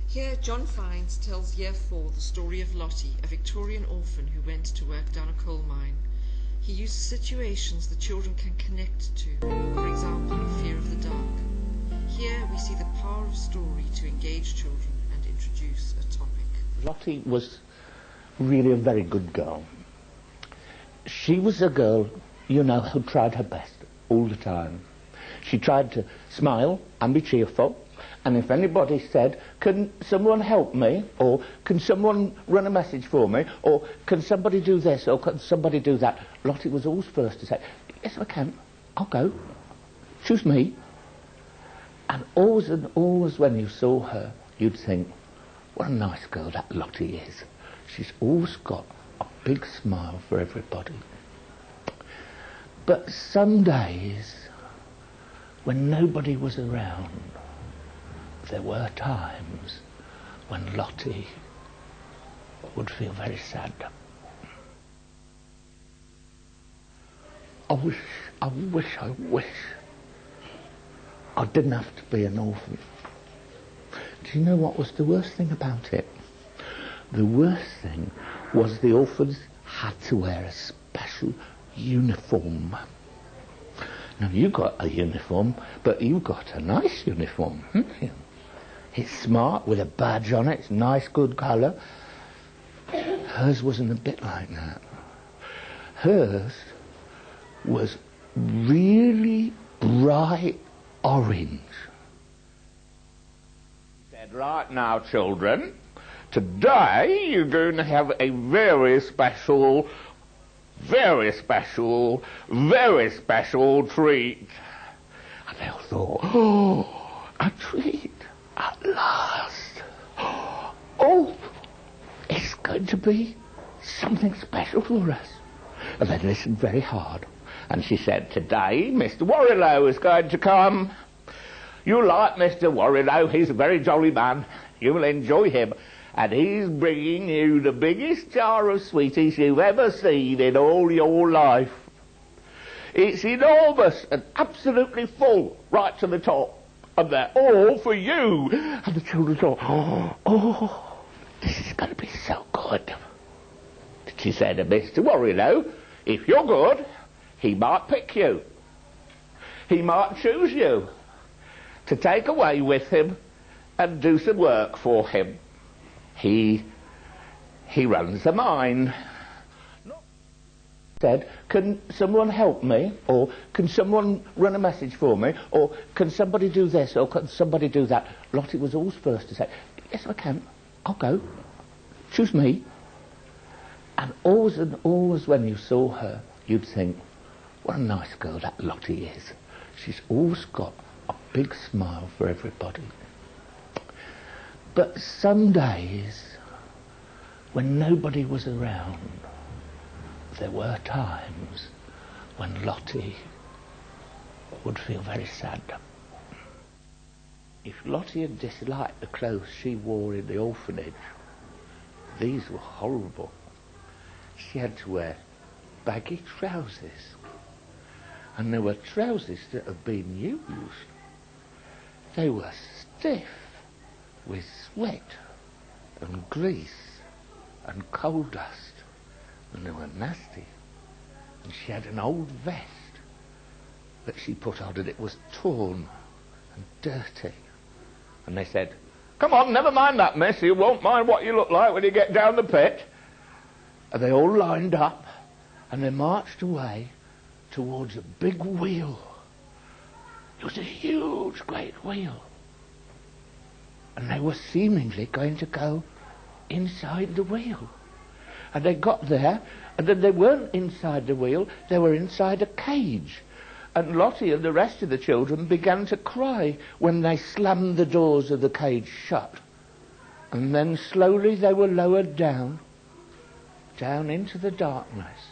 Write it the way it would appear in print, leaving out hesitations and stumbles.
Here, John Fiennes tells Year 4 the story of Lotte, a Victorian orphan who went to work down a coal mine. He uses situations the children can connect to, for example, fear of the dark. Here we see the power of story to engage children and introduce a topic. Lotte was really a very good girl. She was a girl, you know, who tried her best all the time. She tried to smile and be cheerful, and if anybody said, "Can someone help me?" or "Can someone run a message for me?" or "Can somebody do this?" or "Can somebody do that?" Lotte was always first to say, "Yes, I can. I'll go. Choose me." And always when you saw her, you'd think, what a nice girl that Lotte is. She's always got a big smile for everybody. But some days, when nobody was around, there were times when Lotte would feel very sad. I wish I didn't have to be an orphan. Do you know what was the worst thing about it? The worst thing was the orphans had to wear a special uniform. Now, you got a uniform, but you got a nice uniform, haven't you? It's smart, with a badge on it, it's nice, good colour. Hers wasn't a bit like that. Hers was really bright orange. He said, "Right now, children, today you're going to have a very special treat." And they all thought, "Oh, a treat at last. Oh, it's going to be something special for us." And they listened very hard. And she said, "Today, Mr. Warrilow is going to come. You like Mr. Warrilow, he's a very jolly man. You will enjoy him. And he's bringing you the biggest jar of sweeties you've ever seen in all your life. It's enormous and absolutely full, right to the top. And they're all for you." And the children thought, oh, this is going to be so good. She said to Mr. Warrilow, "If you're good, he might pick you. He might choose you to take away with him and do some work for him. He runs the mine." Said, "Can someone help me?" or "Can someone run a message for me?" or "Can somebody do this?" or "Can somebody do that?" Lotte was always first to say, "Yes, I can. I'll go. Choose me." And always when you saw her, you'd think, what a nice girl that Lotte is. She's always got a big smile for everybody. But some days, when nobody was around, there were times when Lotte would feel very sad. If Lotte had disliked the clothes she wore in the orphanage, these were horrible. She had to wear baggy trousers, and there were trousers that had been used. They were stiff with sweat and grease and coal dust, and they were nasty. And she had an old vest that she put on, and it was torn and dirty. And they said, "Come on, never mind that, miss, you won't mind what you look like when you get down the pit." And they all lined up, and they marched away towards a big wheel. It was a huge, great wheel. And they were seemingly going to go inside the wheel. And they got there, and then they weren't inside the wheel, they were inside a cage. And Lotte and the rest of the children began to cry when they slammed the doors of the cage shut. And then slowly they were lowered down into the darkness.